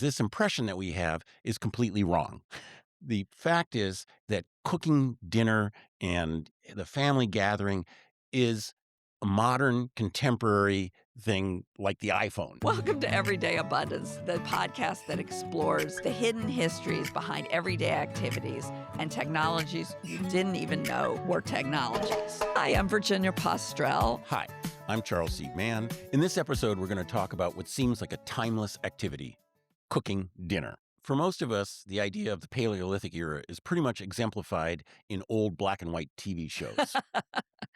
This impression that we have is completely wrong. The fact is that cooking dinner and the family gathering is a modern, contemporary thing like the iPhone. Welcome to Everyday Abundance, the podcast that explores the hidden histories behind everyday activities and technologies you didn't even know were technologies. Hi, I'm Virginia Postrel. Hi, I'm Charles C. Mann. In this episode, we're going to talk about what seems like a timeless activity, cooking dinner. For most of us, the idea of the Paleolithic era is pretty much exemplified in old black and white TV shows,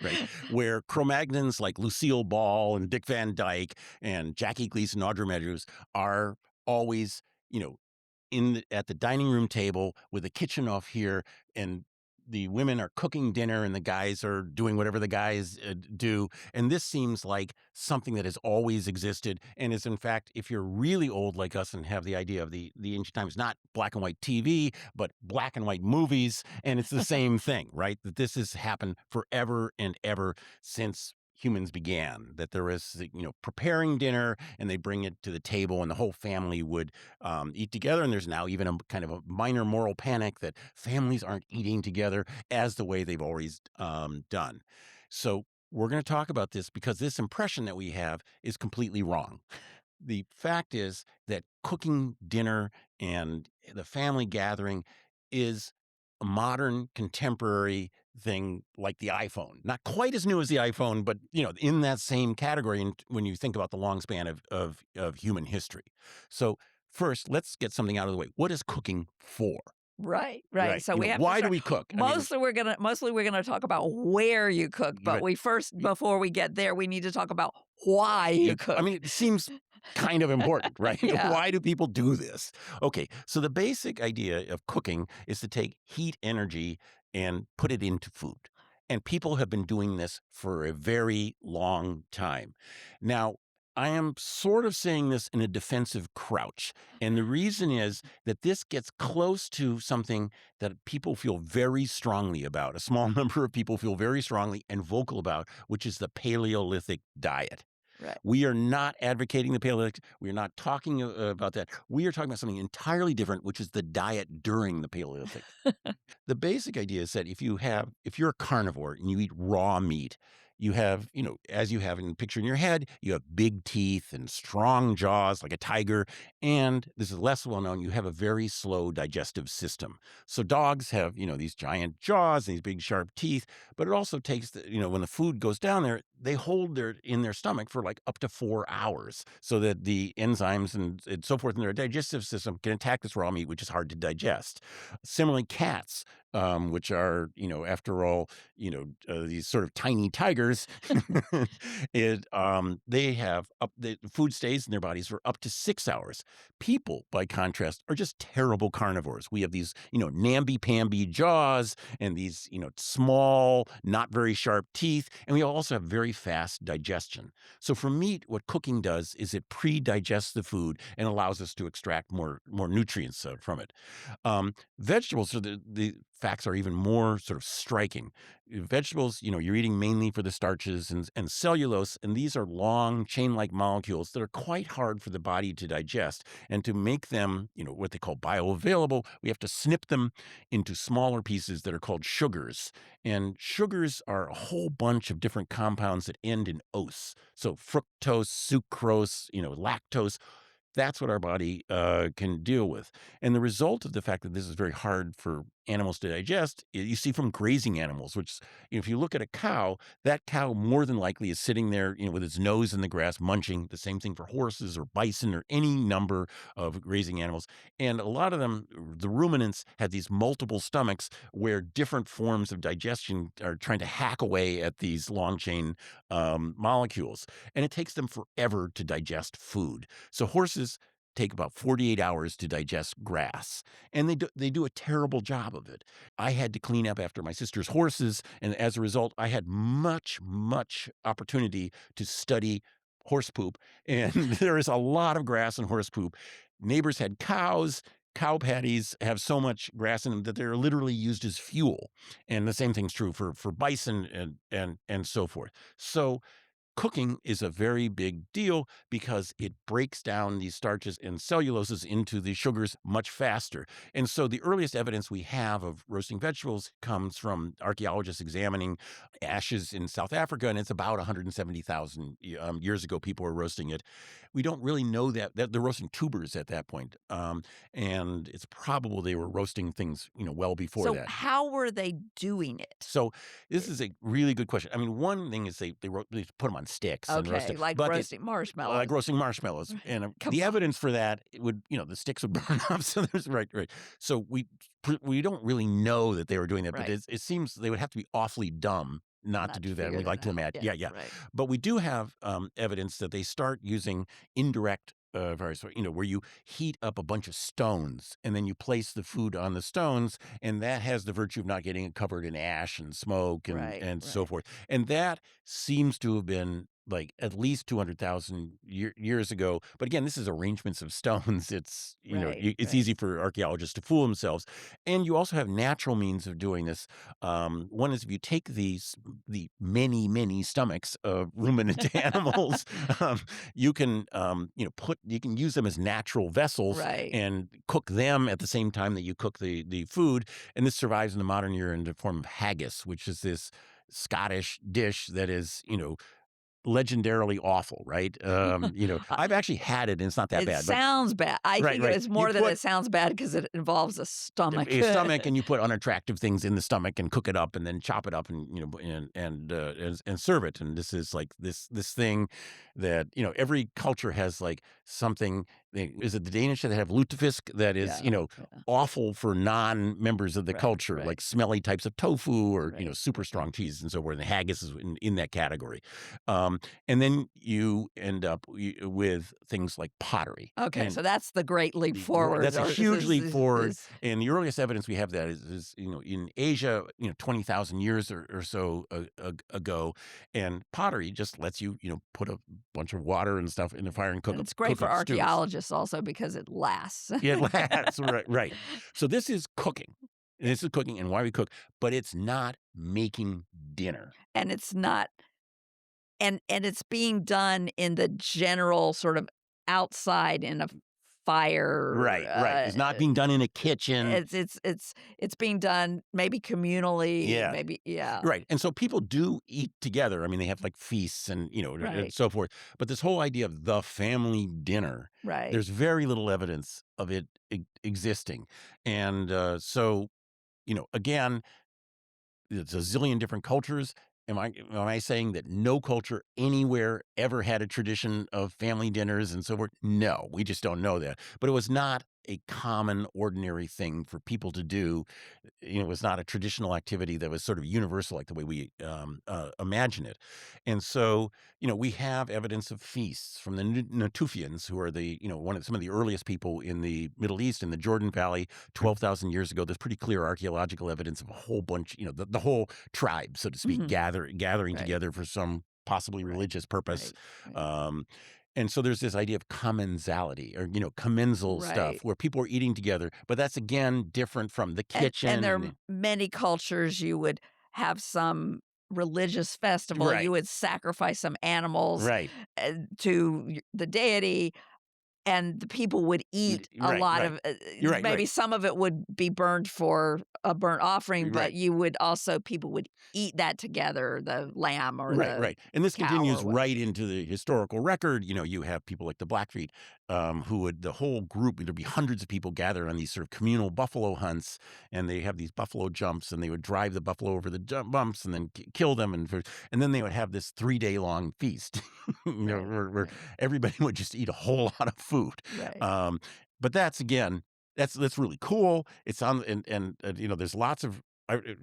right? Where Cro-Magnons like Lucille Ball and Dick Van Dyke and Jackie Gleason, Audra Meadows are always, at the dining room table with the kitchen off here, and the women are cooking dinner and the guys are doing whatever the guys do. And this seems like something that has always existed and is, in fact, if you're really old like us and have the idea of the ancient times, not black and white TV, but black and white movies. And it's the same thing, right? That this has happened forever and ever since humans began, that there was, preparing dinner and they bring it to the table and the whole family would eat together. And there's now even a kind of a minor moral panic that families aren't eating together as the way they've always done. So we're going to talk about this because this impression that we have is completely wrong. The fact is that cooking dinner and the family gathering is a modern, contemporary thing like the iPhone. Not quite as new as the iPhone, but in that same category. And when you think about the long span of human history. So first, let's get something out of the way. What is cooking for? Right. Right. So we have why to do we cook? Mostly we're gonna talk about where you cook, but before we get there, we need to talk about why you cook. It seems kind of important, right? Yeah. Why do people do this? Okay, so the basic idea of cooking is to take heat energy and put it into food. And people have been doing this for a very long time. Now, I am sort of saying this in a defensive crouch. And the reason is that this gets close to something that people feel very strongly about. A small number of people feel very strongly and vocal about, which is the Paleolithic diet. Right. We are not advocating the Paleolithic. We are not talking about that. We are talking about something entirely different, which is the diet during the Paleolithic. The basic idea is that if you're a carnivore and you eat raw meat, you have, as you have in the picture in your head, you have big teeth and strong jaws like a tiger. And this is less well known, you have a very slow digestive system. So dogs have, these giant jaws and these big sharp teeth, but it also takes, when the food goes down there, they hold in their stomach for like up to 4 hours so that the enzymes and so forth in their digestive system can attack this raw meat, which is hard to digest. Similarly, cats, which are, after all, these sort of tiny tigers, they have the food stays in their bodies for up to 6 hours. People, by contrast, are just terrible carnivores. We have these, namby-pamby jaws and these, small, not very sharp teeth. And we also have very fast digestion. So for meat, what cooking does is it pre-digests the food and allows us to extract more nutrients from it. Vegetables, so the facts are even more sort of striking. Vegetables, you're eating mainly for the starches and cellulose, and these are long chain-like molecules that are quite hard for the body to digest. And to make them, what they call bioavailable, we have to snip them into smaller pieces that are called sugars. And sugars are a whole bunch of different compounds that end in ose. So fructose, sucrose, lactose. That's what our body can deal with. And the result of the fact that this is very hard for animals to digest, you see from grazing animals, which, if you look at a cow, that cow more than likely is sitting there, with its nose in the grass, munching. The same thing for horses or bison or any number of grazing animals. And a lot of them, the ruminants, have these multiple stomachs where different forms of digestion are trying to hack away at these long chain molecules. And it takes them forever to digest food. So horses take about 48 hours to digest grass, and they do a terrible job of it. I had to clean up after my sister's horses, and as a result, I had much opportunity to study horse poop, and there is a lot of grass in horse poop. Neighbors had cows. Cow patties have so much grass in them that they're literally used as fuel, and the same thing's true for bison and so forth. So cooking is a very big deal because it breaks down these starches and celluloses into the sugars much faster. And so the earliest evidence we have of roasting vegetables comes from archaeologists examining ashes in South Africa, and it's about 170,000 years ago people were roasting it. We don't really know that they're roasting tubers at that point. And it's probable they were roasting things, well before So that. how were they doing it? So this is a really good question. I mean, one thing is they put them on sticks and roast Okay, it, like but roasting marshmallows. like roasting marshmallows, and Come the on. evidence for that would, the sticks would burn up. So there's right. So we don't really know that they were doing that, but Right. it seems they would have to be awfully dumb not to Not do to that. And figure we like that to out. imagine, Yeah, yeah. right. But we do have evidence that they start using indirect. Where you heat up a bunch of stones and then you place the food on the stones, and that has the virtue of not getting it covered in ash and smoke and Right, so right. forth. And that seems to have been like at least 200,000 years ago. But again, this is arrangements of stones. It's Right, it's right. easy for archaeologists to fool themselves. And you also have natural means of doing this. One is if you take the many stomachs of ruminant animals, um, you can you can use them as natural vessels Right. and cook them at the same time that you cook the food. And this survives in the modern era in the form of haggis, which is this Scottish dish that is legendarily awful, right? Uh, I've actually had it and it's not that It bad, but sounds bad. I right, think right. it's You more that put it sounds bad because it involves a stomach. a stomach and you put unattractive things in the stomach and cook it up and then chop it up and and serve it. And this is like this thing that every culture has like something. Is it the Danish that have lutefisk that is Yeah, yeah. awful for non-members of the Right, culture, right, like smelly types of tofu or right. super strong cheese and so forth. And haggis is in that category. And then you end up with things like pottery. Okay, And so that's the great leap forward. that's a Or huge leap forward, is and the earliest evidence we have that is in Asia, 20,000 years or so ago, and pottery just lets you put a bunch of water and stuff in the fire and and it's great cook for up stews. archaeologists also because it lasts. It lasts, right. So this is cooking. This is cooking and why we cook, but it's not making dinner. And it's not and it's being done in the general sort of outside in a fire, Right. It's not being done in a kitchen. it's being done maybe communally, Yeah. maybe yeah. Right. And so people do eat together. I mean, they have like feasts and, and Right, so forth. But this whole idea of the family dinner, right. there's very little evidence of it existing. And so, again, it's a zillion different cultures. Am I saying that no culture anywhere ever had a tradition of family dinners and so forth? No, we just don't know that. But it was not a common, ordinary thing for people to do. It was not a traditional activity that was sort of universal like the way we imagine it. And so, we have evidence of feasts from the Natufians, who are the, some of the earliest people in the Middle East, in the Jordan Valley, 12,000 years ago. There's pretty clear archaeological evidence of a whole bunch, the whole tribe, so to speak, Mhm. gathering Right. together for some possibly Right, religious purpose. right. Um, and so there's this idea of commensality or, commensal stuff Right. where people are eating together. But that's, again, different from the kitchen. And there are many cultures you would have some religious festival, you Right. would sacrifice some animals, Right. to the deity, and the people would eat a lot Right. of You're right, maybe right. some of it would be burned for a burnt offering, but Right. you would also people would eat that together, the lamb or Right, the right. And this cow continues or what. right into the historical record. You have people like the Blackfeet, who would, the whole group, there'd be hundreds of people gathered on these sort of communal buffalo hunts, and they have these buffalo jumps, and they would drive the buffalo over the bumps and then kill them. And then they would have this 3-day long feast, Right, where right, everybody would just eat a whole lot of food. right. But that's, again, that's really cool. It's on, and there's lots of,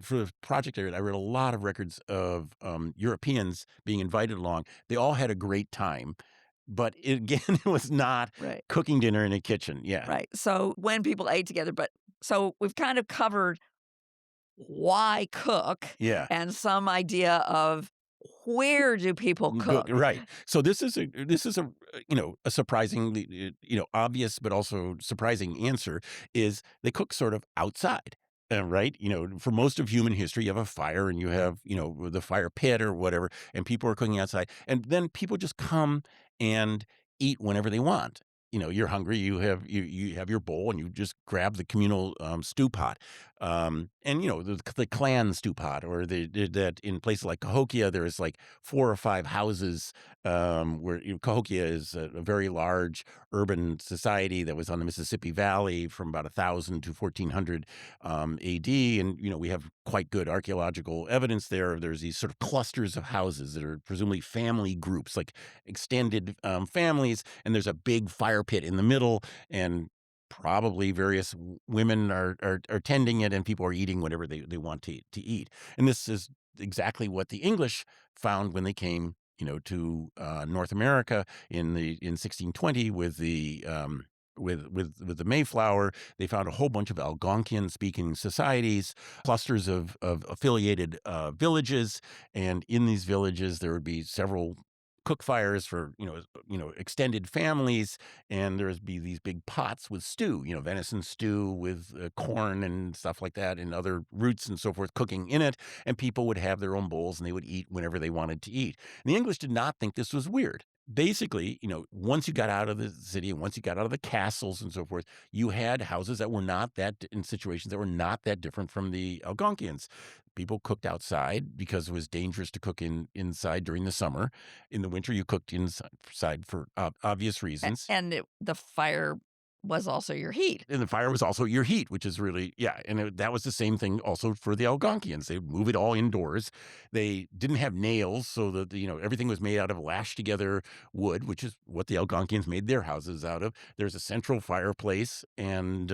for the project I read a lot of records of Europeans being invited along. They all had a great time, but again, it was not Right. cooking dinner in a kitchen. Yeah. Right. So when people ate together, but so we've kind of covered why cook Yeah. and some idea of where do people cook? Right. So this is a a surprisingly obvious but also surprising answer is they cook sort of outside. Right? For most of human history, you have a fire and you have, the fire pit or whatever, and people are cooking outside. And then people just come and eat whenever they want. You're hungry, you have your bowl and you just grab the communal stew pot. And the clan stew pot, or that in places like Cahokia, there's like 4 or 5 houses where Cahokia is a very large urban society that was on the Mississippi Valley from about 1,000 to 1,400 AD, and we have quite good archaeological evidence there. There's these sort of clusters of houses that are presumably family groups, like extended families, and there's a big fire pit in the middle, and probably various women are tending it, and people are eating whatever they want to eat. And this is exactly what the English found when they came to North America in 1620 with the with the Mayflower. They found a whole bunch of Algonquian-speaking societies, clusters of affiliated villages, and in these villages there would be several cook fires for extended families, and there'd be these big pots with stew, venison stew with corn and stuff like that, and other roots and so forth cooking in it, and people would have their own bowls and they would eat whenever they wanted to eat. And the English did not think this was weird. Basically, once you got out of the city and once you got out of the castles and so forth, you had houses that were not that in situations that were not that different from the Algonquians. People cooked outside because it was dangerous to cook inside during the summer. In the winter, you cooked inside for obvious reasons. And the fire was also your heat. And the fire was also your heat, which is really, yeah. And that was the same thing also for the Algonquians. They would move it all indoors. They didn't have nails, so that everything was made out of lashed together wood, which is what the Algonquians made their houses out of. There's a central fireplace, and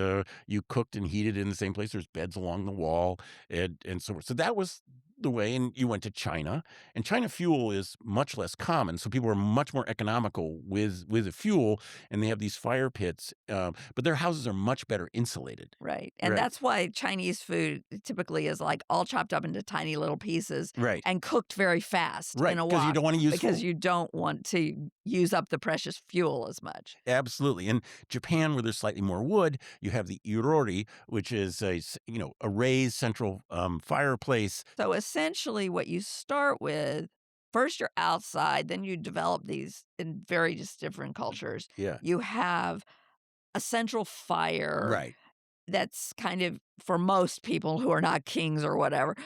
you cooked and heated in the same place. There's beds along the wall, and so forth. So that was the way. And you went to China, and China fuel is much less common, so people are much more economical with the fuel, and they have these fire pits, but their houses are much better insulated. Right. And Right. that's why Chinese food typically is like all chopped up into tiny little pieces Right. and cooked very fast Right, in a because you wok, don't want to use because fuel. you don't want to use up the precious fuel as much. Absolutely. In Japan, where there's slightly more wood, you have the irori, which is a raised central fireplace. So essentially what you start with, first you're outside, then you develop these in very just different cultures. Yeah. You have a central fire Right. that's kind of, for most people who are not kings or whatever,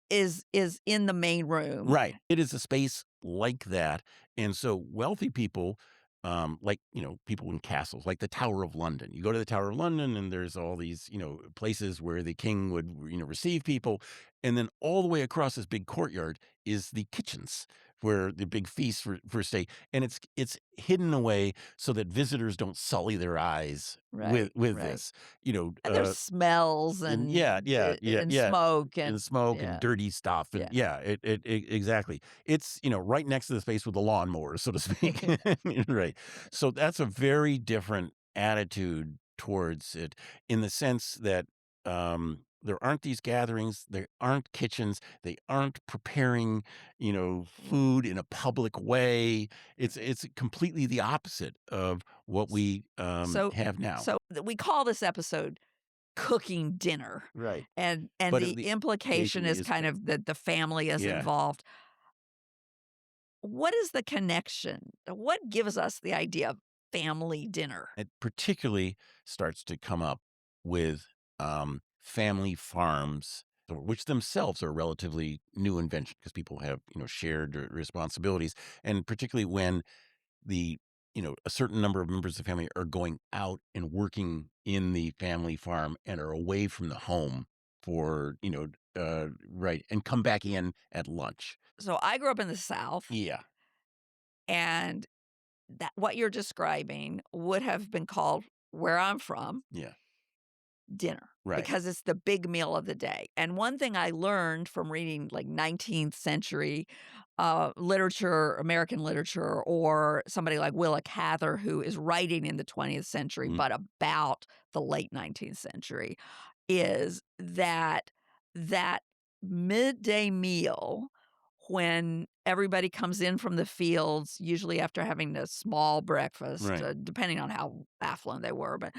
is in the main room. Right. It is a space like that. And so wealthy people, like, people in castles, like the Tower of London. You go to the Tower of London and there's all these, places where the king would, receive people. And then all the way across this big courtyard is the kitchens where the big feast for stay. And it's hidden away so that visitors don't sully their eyes with Right. this, And there's smells and and yeah, smoke and and smoke and yeah. dirty stuff, and Yeah. exactly. It's right next to the space with the lawnmower, so to speak. Right. So that's a very different attitude towards it, in the sense that there aren't these gatherings, there aren't kitchens, they aren't preparing food in a public way. It's completely the opposite of what we So have now. so we call this episode cooking dinner. Right. And But the implication is is kind of that the family is Yeah. involved. What is the connection? What gives us the idea of family dinner? It particularly starts to come up with family farms, which themselves are a relatively new invention because people have shared responsibilities, and particularly when the a certain number of members of the family are going out and working in the family farm and are away from the home for right, and come back in at lunch. So I grew up in the South, Yeah. and that what you're describing would have been called, where I'm from, Yeah. dinner, Right. because it's the big meal of the day. And one thing I learned from reading like 19th century literature, American literature, or somebody like Willa Cather, who is writing in the 20th century, Mhm. but about the late 19th century, is that midday meal, when everybody comes in from the fields, usually after having a small breakfast, Right. depending on how affluent they were, but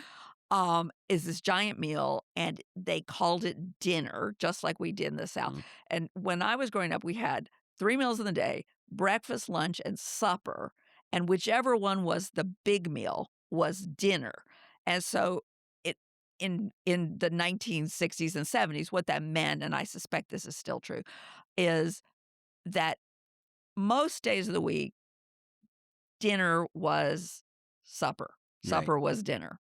is this giant meal, and they called it dinner, just like we did in the South. Mm. And when I was growing up, we had 3 meals in the day: breakfast, lunch, and supper, and whichever one was the big meal was dinner. And so it in the 1960s and 70s, what that meant, and I suspect this is still true, is that most days of the week, dinner was supper. Right. Supper was dinner.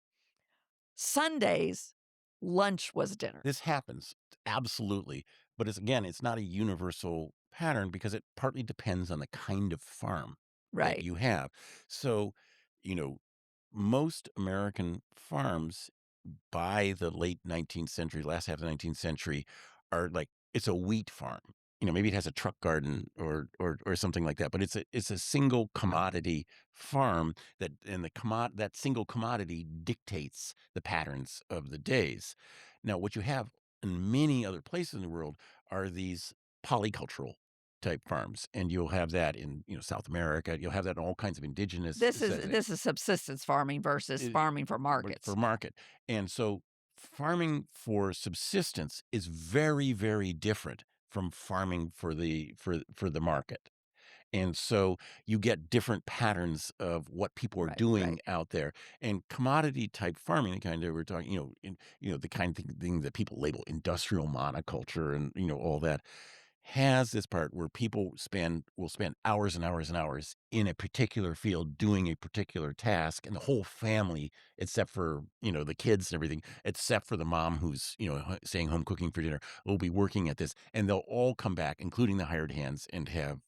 Sundays, lunch was dinner. This happens, absolutely. But it's not a universal pattern because it partly depends on the kind of farm that Right. you have. So, you know, most American farms by the late 19th century, last half of the 19th century, are like it's a wheat farm. Maybe it has a truck garden or something like that, but it's a single commodity farm that single commodity dictates the patterns of the days. Now, what you have in many other places in the world are these polycultural type farms, and you'll have that in South America. You'll have that in all kinds of indigenous This is settings. this is subsistence farming versus It- farming for markets. for market. And so farming for subsistence is very, very different from farming for the market. And so you get different patterns of what people are Right, doing right. out there. And commodity type farming, the kind that we're talking, the kind of thing that people label industrial monoculture and all that, has this part where people will spend hours and hours and hours in a particular field doing a particular task, and the whole family, except for the kids and everything, except for the mom who's staying home cooking for dinner, will be working at this, and they'll all come back, including the hired hands, and have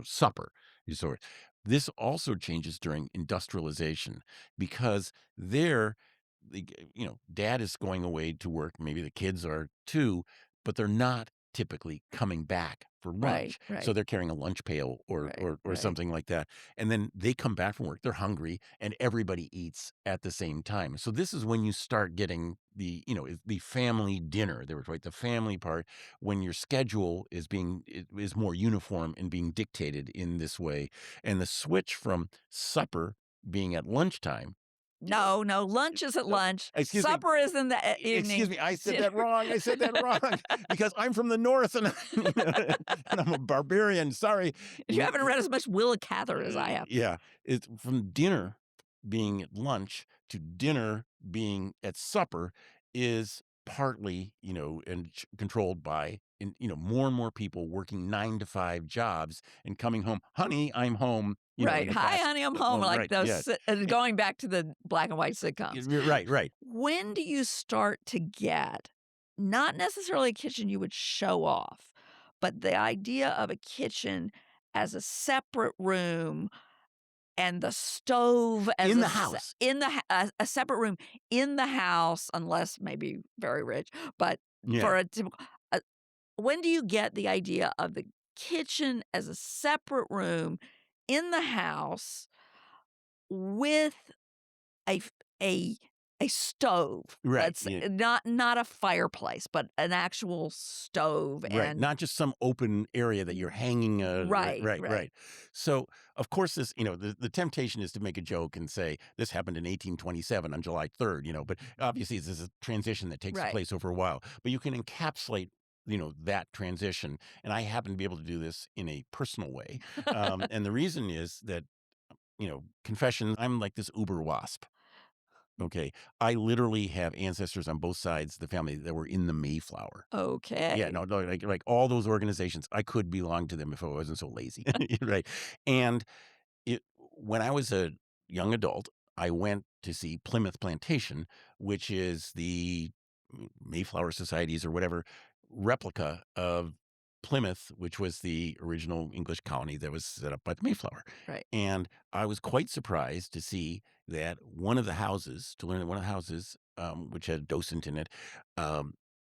supper. So this also changes during industrialization because there, dad is going away to work, maybe the kids are too, but they're not typically coming back for Right, lunch. So right. they're carrying a lunch pail or Right, or or right. something like that. And then they come back from work, they're hungry, and everybody eats at the same time. So this is when you start getting the family dinner. There was the family part when your schedule is more uniform and being dictated in this way. And the switch from supper being at lunchtime. No, no, lunch is at No, lunch. excuse me. Supper is in the Excuse evening. me, I said that wrong. I said that wrong because I'm from the north and, and I'm a barbarian. Sorry. You haven't read as much Willa Cather as I have. Yeah, it's from dinner being at lunch to dinner being at supper is partly, and controlled by, more and more people working 9 to 5 jobs and coming home. Honey, I'm home. In Right. the Hi, past. honey, I'm home. Like Right. Yeah. going back to the black and white sitcoms. Right. Right. When do you start to get not necessarily a kitchen you would show off, but the idea of a kitchen as a separate room and the stove as In a the se- house. in the a separate room in the house, unless maybe very rich, but Yeah. for a typical. When do you get the idea of the kitchen as a separate room in the house with a f- a stove? Right. That's Yeah. not a fireplace, but an actual stove. Right, And not just some open area that you're hanging, right, right, right. right. So, of course, this, the temptation is to make a joke and say, this happened in 1827 on July 3rd, but obviously this is a transition that takes Right. place over a while. But you can encapsulate, that transition. And I happen to be able to do this in a personal way. And the reason is that, confession, I'm like this uber wasp. Okay. I literally have ancestors on both sides of the family that were in the Mayflower. Okay. Yeah, no, like all those organizations, I could belong to them if I wasn't so lazy, right? And when I was a young adult, I went to see Plymouth Plantation, which is the Mayflower Societies or whatever replica of Plymouth, which was the original English colony that was set up by the Mayflower. Right. And I was quite surprised to see that one of the houses, which had a docent in it,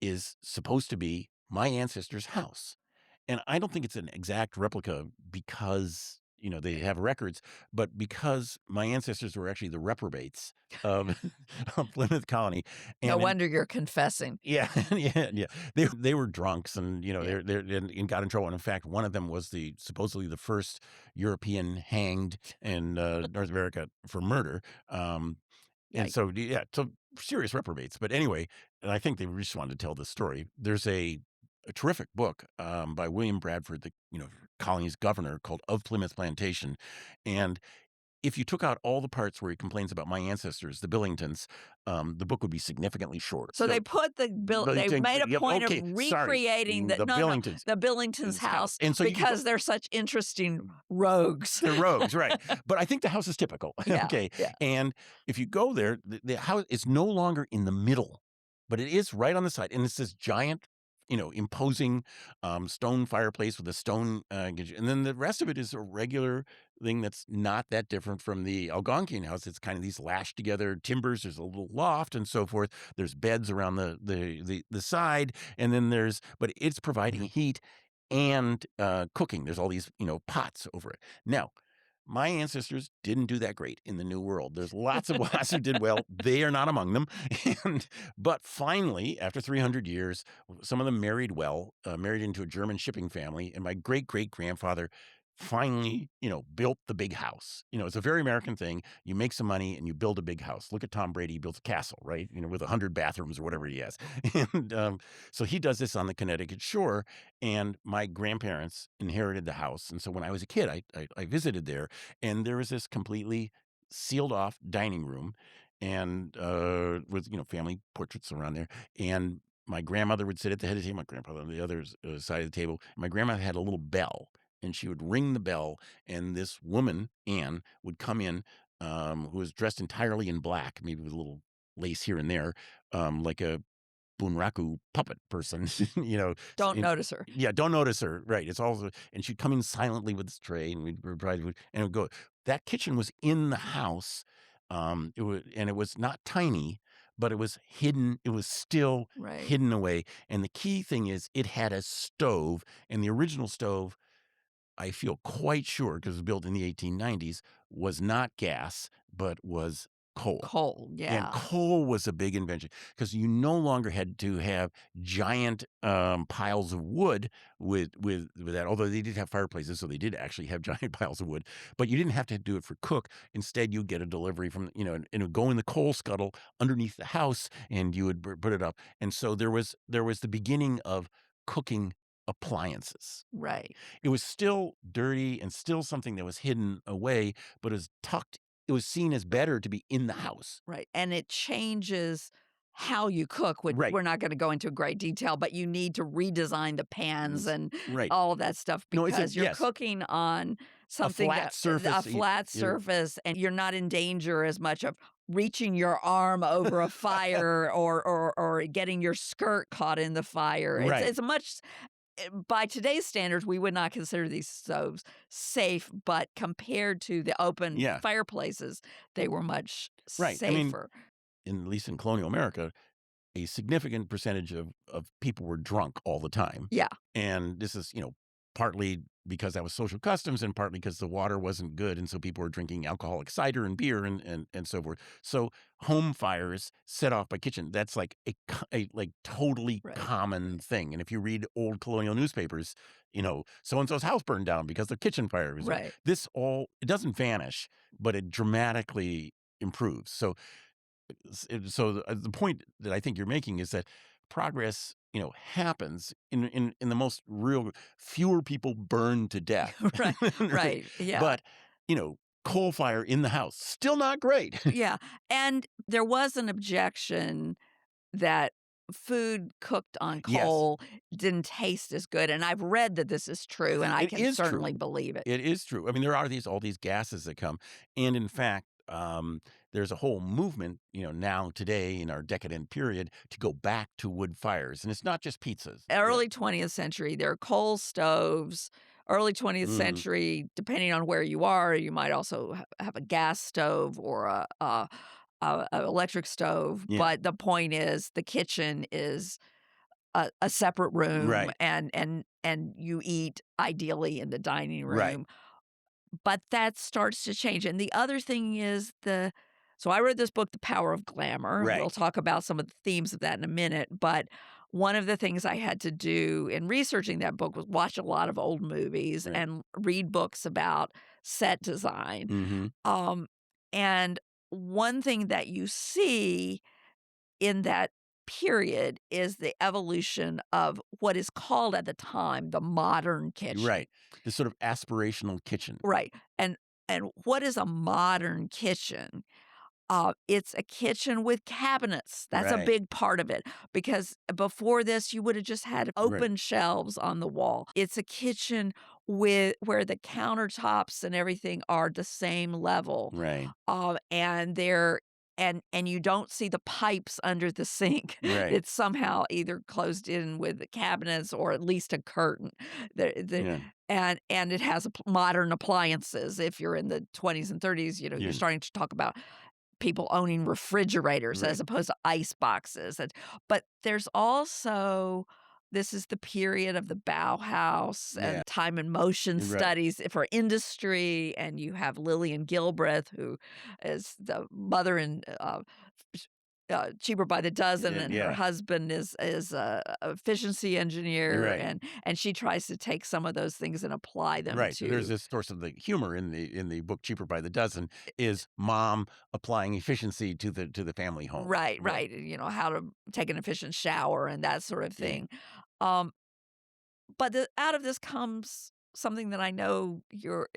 is supposed to be my ancestor's house. And I don't think it's an exact replica because, they have records, but because my ancestors were actually the reprobates of, of Plymouth Colony. No And wonder you're confessing. yeah, yeah. They were drunks and, Yeah. and got in trouble. And in fact, one of them was supposedly the first European hanged in North America for murder. And Yikes. so, yeah, so serious reprobates. But anyway, and I think they just wanted to tell this story. There's a terrific book by William Bradford, the colony's governor, called Of Plymouth Plantation. And if you took out all the parts where he complains about my ancestors, the Billingtons, the book would be significantly shorter. So they put they made a Yep, point okay, of sorry, recreating the Billingtons' the Billingtons' house and so because they're such interesting rogues. They're rogues, right? But I think the house is typical. Yeah, Okay, yeah. and if you go there, the house is no longer in the middle, but it is right on the side, and it's this giant, imposing stone fireplace with a stone, and then the rest of it is a regular thing that's not that different from the Algonquian house. It's kind of these lashed together timbers. There's a little loft and so forth. There's beds around the side, and then but it's providing heat and cooking. There's all these pots over it. Now, my ancestors didn't do that great in the New World. There's lots of lots who did well. They are not among them. But finally, after 300 years, some of them married well, married into a German shipping family, and my great-great-grandfather finally, built the big house. It's a very American thing. You make some money and you build a big house. Look at Tom Brady. He builds a castle, right? With 100 bathrooms or whatever he has. And so he does this on the Connecticut shore. And my grandparents inherited the house. And so when I was a kid, I visited there, and there was this completely sealed off dining room, and with family portraits around there. And my grandmother would sit at the head of the table, my grandfather on the other side of the table. My grandmother had a little bell, and she would ring the bell, and this woman, Anne, would come in, who was dressed entirely in black, maybe with a little lace here and there, like a bunraku puppet person, Don't notice her. Yeah, don't notice her. Right. It's also, and she'd come in silently with this tray, and we'd provide food, and it would go. That kitchen was in the house. It was not tiny, but it was hidden. It was still hidden away. And the key thing is, it had a stove, and the original stove, I feel quite sure, because it was built in the 1890s, was not gas, but was coal. Coal, And yeah. coal was a big invention, because you no longer had to have giant piles of wood with that. Although they did have fireplaces, so they did actually have giant piles of wood. But you didn't have to do it for cook. Instead, you'd get a delivery from, and it would go in the coal scuttle underneath the house, and you would put it up. And so there was the beginning of cooking appliances. Right. It was still dirty and still something that was hidden away, but it was tucked. It was seen as better to be in the house. Right. And it changes how you cook, which Right. we're not going to go into great detail, but you need to redesign the pans and Right. all of that stuff No, because you're cooking on something flat surface. a flat surface, and you're not in danger as much of reaching your arm over a fire or getting your skirt caught in the fire. Right. It's much. By today's standards, we would not consider these stoves safe, but compared to the open fireplaces, they were much safer. I mean, at least in colonial America, a significant percentage of people were drunk all the time. Yeah. And this is, partly because that was social customs, and partly because the water wasn't good, and so people were drinking alcoholic cider and beer and so forth. So home fires set off by kitchen, that's like a totally common thing. And if you read old colonial newspapers, so-and-so's house burned down because the kitchen fire was there. It doesn't vanish, but it dramatically improves. So the point that I think you're making is that progress, happens in the most real. Fewer people burn to death. Right. Yeah. But, coal fire in the house, still not great. Yeah. And there was an objection that food cooked on coal didn't taste as good. And I've read that this is true, and I can certainly believe it. It is true. I mean, there are all these gases that come. And in fact, there's a whole movement, now today in our decadent period, to go back to wood fires. And it's not just pizzas. Early 20th century, there are coal stoves. Early 20th century, depending on where you are, you might also have a gas stove or a electric stove. Yeah. But the point is, the kitchen is a separate room, and you eat ideally in the dining room. Right. But that starts to change. And the other thing is so I read this book, The Power of Glamour. Right. We'll talk about some of the themes of that in a minute. But one of the things I had to do in researching that book was watch a lot of old movies and read books about set design. Mm-hmm. And one thing that you see in that period is the evolution of what is called at the time the modern kitchen. Right. This sort of aspirational kitchen. Right. And what is a modern kitchen? It's a kitchen with cabinets. That's a Right. big part of it because before this, you would have just had Right. open shelves on the wall. It's a kitchen with where the countertops and everything are the same level, Right. and they're and you don't see the pipes under the sink. Right. It's somehow either closed in with the cabinets or at least a curtain. The Yeah. and it has modern appliances. If you're in the 20s and 30s, you're Yeah. starting to talk about people owning refrigerators Right. as opposed to ice boxes. But there's also this is the period of the Bauhaus Yeah. and time and motion Right. studies for industry, and you have Lillian Gilbreth, who is the mother in Cheaper by the Dozen, and her Yeah. husband is a efficiency engineer, Right. and she tries to take some of those things and apply them Right. There's to this source of the humor in the book Cheaper by the Dozen is mom applying efficiency to the family home. right, Right. right, how to take an efficient shower and that sort of Yeah. thing. Um, but out of this comes something that I know your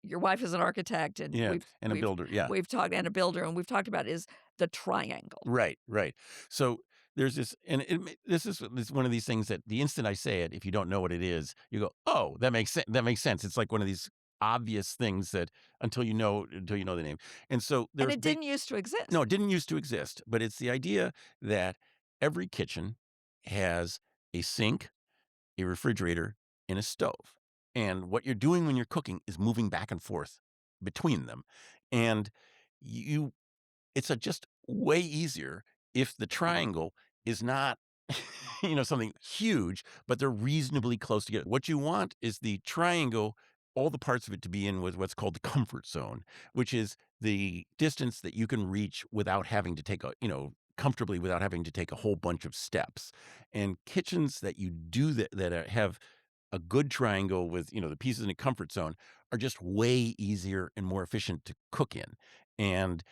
wife is an architect, and Yeah. And a builder. Yeah. we've talked and a builder, and we've talked about is the triangle. Right, right. So there's this, and this is one of these things that the instant I say it, if you don't know what it is, you go, "Oh, that makes sense. That makes sense." It's like one of these obvious things that until you know the name. And so And there's it big. didn't used to No, exist. it didn't used to exist, but it's the idea that every kitchen has a sink, a refrigerator, and a stove. And what you're doing when you're cooking is moving back and forth between them, and you it's just way easier if the triangle is not, something huge, but they're reasonably close together. What you want is the triangle, all the parts of it to be in with what's called the comfort zone, which is the distance that you can reach without having to take comfortably without having to take a whole bunch of steps. And kitchens that you do that have a good triangle with, the pieces in a comfort zone are just way easier and more efficient to cook in. And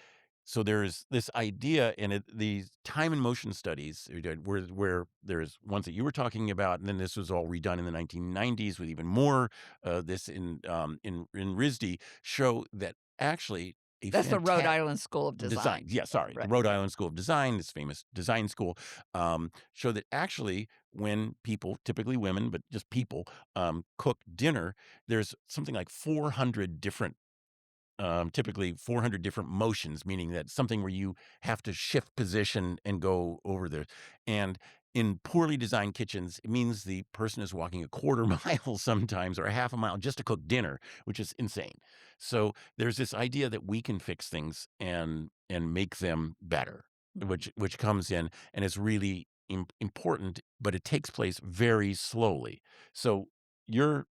so there's this idea in it, these time and motion studies where there's ones that you were talking about, and then this was all redone in the 1990s with even more. This in RISD show that actually a That's the Rhode fantastic Island School of design. Design. Yeah, sorry, the Right. Rhode Island School of Design, this famous design school, show that actually when people, typically women, but just people, cook dinner, there's something like 400 different typically 400 different motions, meaning that something where you have to shift position and go over there. And in poorly designed kitchens, it means the person is walking a quarter mile sometimes or a half a mile just to cook dinner, which is insane. So there's this idea that we can fix things and make them better, which comes in and is really important, but it takes place very slowly. So your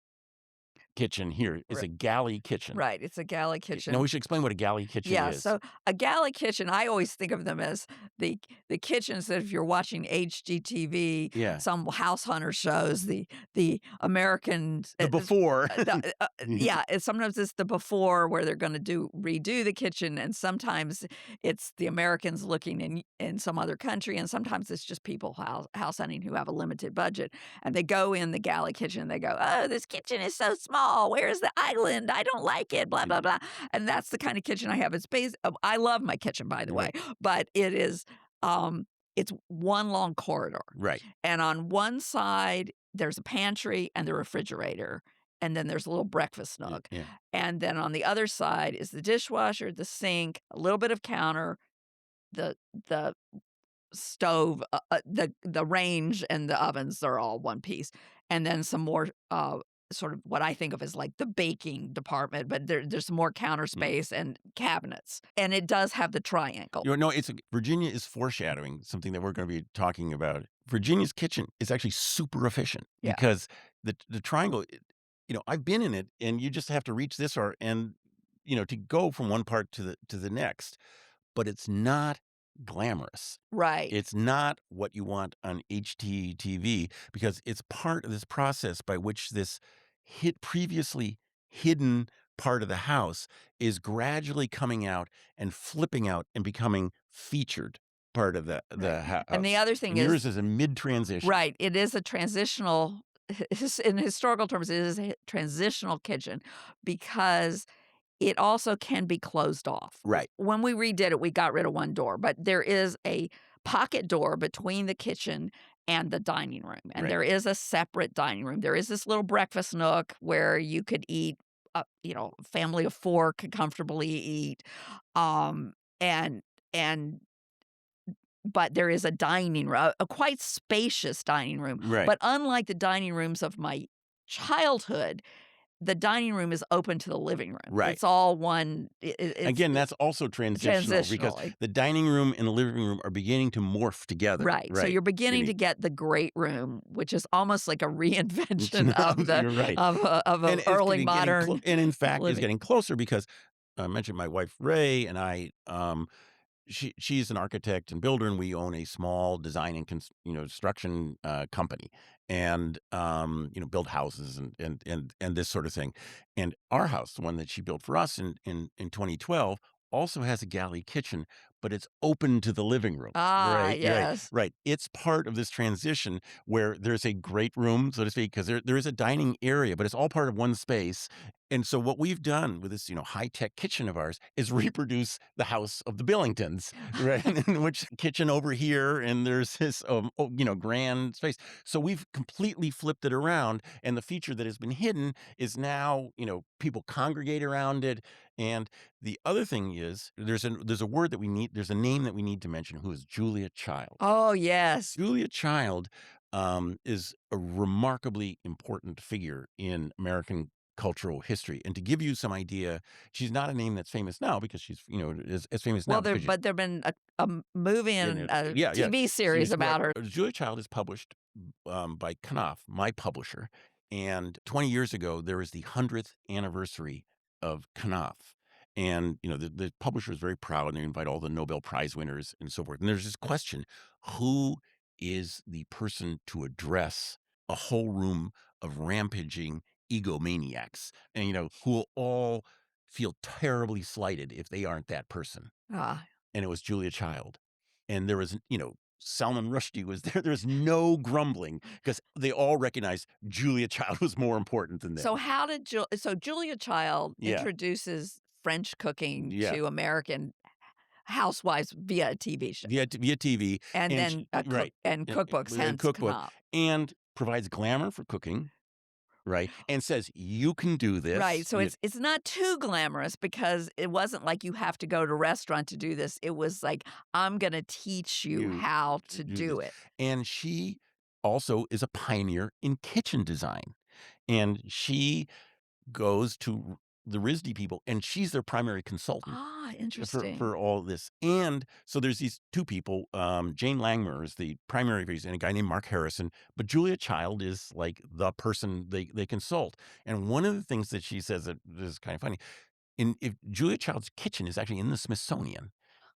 kitchen here is Right. a galley kitchen. Right, it's a galley Now kitchen. we should explain what a galley kitchen Yeah, is. so a galley kitchen, I always think of them as the kitchens that if you're watching HGTV, Yeah. some house hunter shows, the American The before. yeah, sometimes it's the before where they're gonna redo the kitchen, and sometimes it's the Americans looking in some other country, and sometimes it's just people house hunting who have a limited budget, and they go in the galley kitchen, and they go, "Oh, this kitchen is so small. Where's the island? I don't like it, blah, blah, blah." And that's the kind of kitchen I have. I love my kitchen, by the way, Right. but it's one long corridor. Right. And on one side, there's a pantry and the refrigerator, and then there's a little breakfast Yeah. nook. Yeah. And then on the other side is the dishwasher, the sink, a little bit of counter, the the stove, the range and the ovens are all one piece. And then some more sort of what I think of as like the baking department, but there's some more counter space and cabinets. And it does have the triangle. No, Virginia is foreshadowing something that we're going to be talking about. Virginia's kitchen is actually super efficient Yeah. because the triangle, I've been in it, and you just have to reach this to go from one part to the next, but it's not glamorous. Right. It's not what you want on HGTV because it's part of this process by which this previously hidden part of the house is gradually coming out and flipping out and becoming featured part of the Right. house. And the other thing And is, yours is a mid-transition. right, it is a transitional, in historical terms, it is a transitional kitchen because it also can be closed off. Right. When we redid it, we got rid of one door, but there is a pocket door between the kitchen and the dining room, and Right. there is a separate dining room. There is this little breakfast nook where you could eat, a family of 4 could comfortably eat, um, and and but there is a dining room, a quite spacious dining room, Right. but unlike the dining rooms of my childhood, the dining room is open to the living room. Right. It's all one. It's Again, that's also transitional because transitional, the dining room and the living room are beginning to morph together. right. So Right. you're beginning to get the great room, which is almost like a reinvention You're right. of And an it's early getting modern and in fact is living. getting closer because I mentioned my wife Ray and I. She's an architect and builder, and we own a small design and construction company, and build houses and this sort of thing. And our house, the one that she built for us in 2012, also has a galley kitchen, but it's open to the living room. Ah, Right, right, yes. right. It's part of this transition where there's a great room, so to speak, because there is a dining area, but it's all part of one space. And so what we've done with this, high-tech kitchen of ours is reproduce the house of the Billingtons, right? In which kitchen over here, and there's this, grand space. So we've completely flipped it around, and the feature that has been hidden is now, people congregate around it. And the other thing is, there's a word that we need, there's a name that we need to mention, who is Julia Child. Oh, yes. Julia Child is a remarkably important figure in American cultural history. And to give you some idea, she's not a name that's famous now because she's, as famous now. Well, Because there've been a movie and a yeah, yeah. TV series about her. Julia Child is published by Knopf, my publisher. And 20 years ago, there was the 100th anniversary of Knopf. And, the publisher is very proud, and they invite all the Nobel Prize winners and so forth. And there's this question, who is the person to address a whole room of rampaging egomaniacs, and, who will all feel terribly slighted if they aren't that person? Ah. And it was Julia Child. And there was, Salman Rushdie was there. There's no grumbling because they all recognized Julia Child was more important than them. So how did Julia Child Yeah. introduces French cooking Yeah. to American housewives via a TV show, via TV, and and then right, and cookbooks, and hence cookbook, Knopf. and provides glamour for cooking, right, and says you can do this, Right, so it's not too glamorous because it wasn't like you have to go to a restaurant to do this. It was like, I'm gonna teach you You how to do this. it. And she also is a pioneer in kitchen design, and she goes to the RISD people, and she's their primary consultant Ah, interesting. for all this. And so there's these two people. Jane Langmuir is the primary face, and a guy named Mark Harrison. But Julia Child is like the person they consult. And one of the things that she says that is kind of funny, if Julia Child's kitchen is actually in the Smithsonian,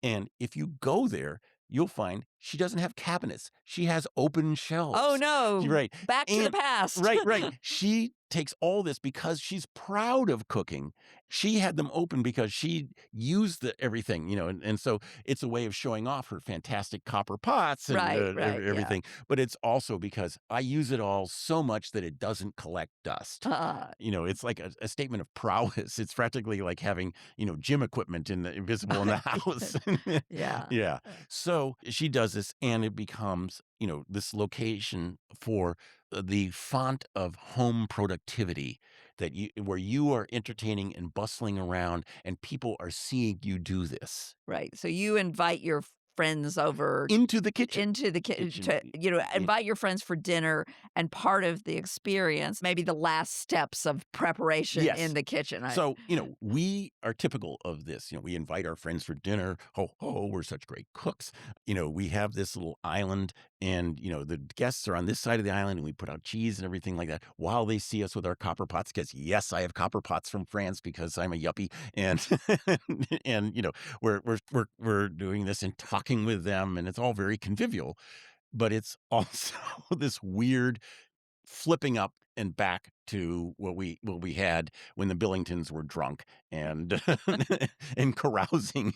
and if you go there, you'll find she doesn't have cabinets. She has open shelves. Oh, no. Right. Back to the past. Right. She takes all this because she's proud of cooking. She had them open because she used everything, and so it's a way of showing off her fantastic copper pots and Right, yeah. everything. But it's also because I use it all so much that it doesn't collect dust. It's like a statement of prowess. It's practically like having, gym equipment invisible in the house. Yeah. Yeah. So she does this, and it becomes, this location for the font of home productivity where you are entertaining and bustling around, and people are seeing you do this Right. So you invite your friends over into the kitchen. to invite your friends for dinner, and part of the experience, maybe the last steps of preparation Yes. in the kitchen. So, we are typical of this. We invite our friends for dinner. We're such great cooks. We have this little island, and, the guests are on this side of the island, and we put out cheese and everything like that while they see us with our copper pots. Because, yes, I have copper pots from France because I'm a yuppie. And, and, we're doing this and talking with them, and it's all very convivial. But it's also this weird flipping up and back to what we had when the Billingtons were drunk and and carousing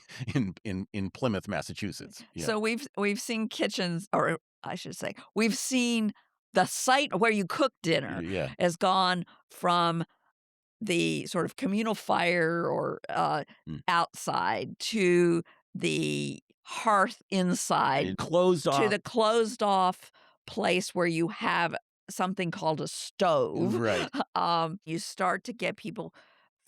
in Plymouth, Massachusetts. Yeah. So we've seen kitchens, or I should say, we've seen the site where you cook dinner Yeah. has gone from the sort of communal fire or Mm. outside to the hearth inside Closed to off. the closed off place where you have something called a stove. Right. You start to get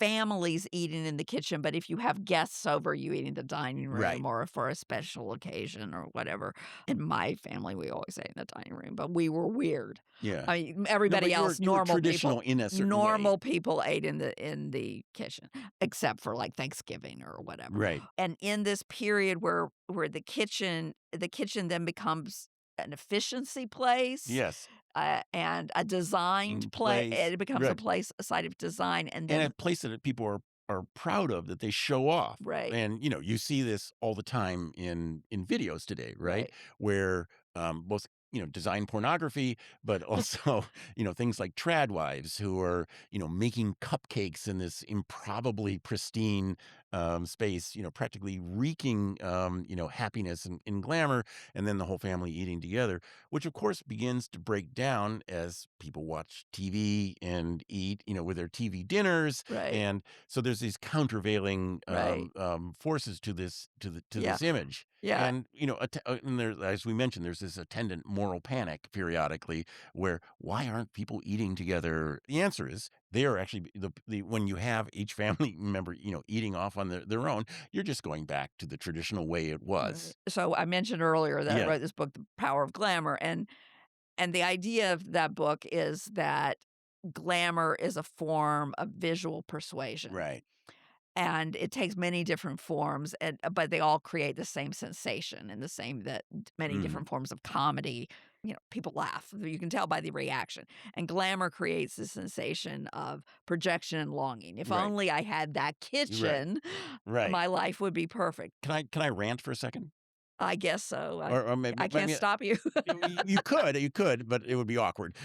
families eating in the kitchen, but if you have guests over, you eat in the dining Right. room or for a special occasion or whatever. In my family, we always ate in the dining room, but we were weird. Yeah. I mean, No, but everybody you were else, you were normal traditional people, in a certain way. normal people ate in the kitchen, except for like Thanksgiving or whatever. Right. And in this period where the kitchen then becomes an efficiency place, Yes. and a designed In place. place. It becomes Right. a site of design, and And then a place that people are proud of, that they show off. right, And, you see this all the time in videos today, right? right, Where, both, design pornography, but also, things like trad wives who are, making cupcakes in this improbably pristine, space, practically reeking, happiness and glamour, and then the whole family eating together, which of course begins to break down as people watch TV and eat, with their TV dinners. right, And so there's these countervailing right. forces to to Yeah, this image. yeah. And and there, as we mentioned, there's this attendant moral panic periodically, where why aren't people eating together? The answer is they are actually the when you have each family member eating off on their own, you're just going back to the traditional way it Right. was. So I mentioned earlier that I Yeah, wrote this book, The Power of Glamour, and the idea of that book is that glamour is a form of visual persuasion. right. And it takes many different forms, but they all create the same sensation and the same that many Hmm. different forms of comedy. People laugh. You can tell by the reaction. And glamour creates the sensation of projection and longing. If Right, only I had that right, kitchen, right. my life would be perfect. Can I rant for a second? I guess so. Or I can't maybe stop you. you could, but it would be awkward.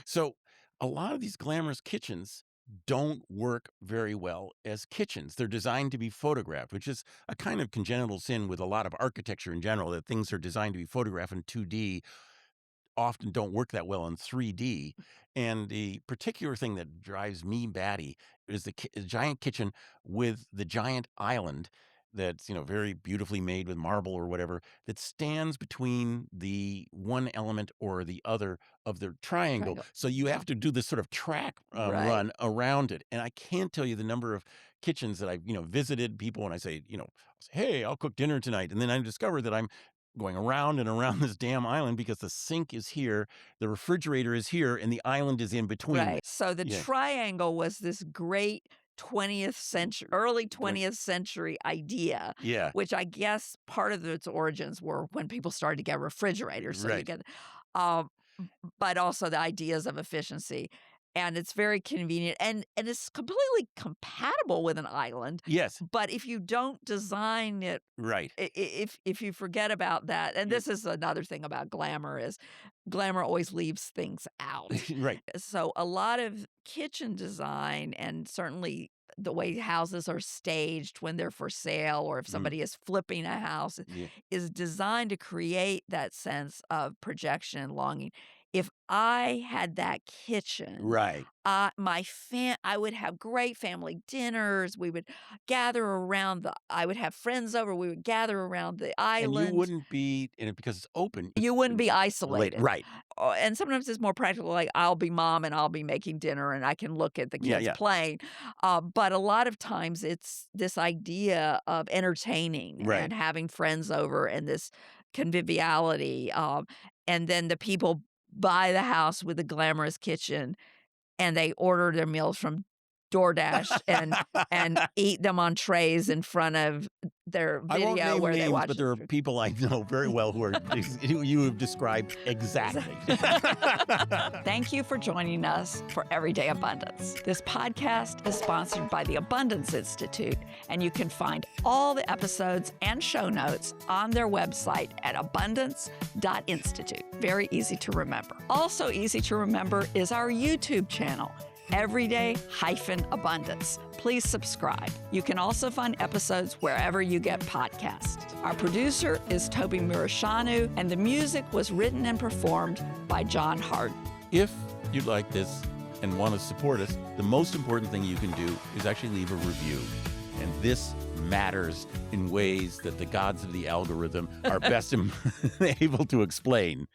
So a lot of these glamorous kitchens don't work very well as kitchens. They're designed to be photographed, which is a kind of congenital sin with a lot of architecture in general, that things are designed to be photographed in 2D often don't work that well in 3D. And the particular thing that drives me batty is the giant kitchen with the giant island that's, very beautifully made with marble or whatever, that stands between the one element or the other of the triangle. Triangle. So you Yeah. have to do this sort of track Right. run around it. And I can't tell you the number of kitchens that I've, visited people, and I say, hey, I'll cook dinner tonight. And then I discover that I'm going around and around this damn island because the sink is here, the refrigerator is here, and the island is in between. Right. So the Yeah. triangle was this great 20th century, early Going, 20th century idea, yeah. which I guess part of its origins were when people started to get refrigerators. So you Right. get, um, but also the ideas of efficiency. And it's very convenient and it's completely compatible with an island. Yes. But if you don't design it, Right. if you forget about that, and You're this is another thing about glamour is glamour always leaves things out. right. So a lot of kitchen design and certainly the way houses are staged when they're for sale or if Mm, somebody is flipping a house yeah. is designed to create that sense of projection and longing. If I had that kitchen, Right. I would have great family dinners. We would gather around I would have friends over. We would gather around the And you island. wouldn't be in it because it's open. You wouldn't be Late. isolated. Right. And sometimes it's more practical, like, I'll be mom and I'll be making dinner and I can look at the Yeah. kids Yeah. playing. But a lot of times it's this idea of entertaining Right. and having friends over and this conviviality. And then the people buy the house with a glamorous kitchen and they order their meals from DoorDash and eat them on trays in front of their I won't video name where names, they watch. but there are people I know very well who you have described exactly. Thank you for joining us for Everyday Abundance. This podcast is sponsored by the Abundance Institute, and you can find all the episodes and show notes on their website at abundance.institute. Very easy to remember. Also easy to remember is our YouTube channel, Everyday-Abundance. Please subscribe. You can also find episodes wherever you get podcasts. Our producer is Toby Murashanu, and the music was written and performed by John Harden. If you like this and want to support us, the most important thing you can do is actually leave a review. And this matters in ways that the gods of the algorithm are best able to explain.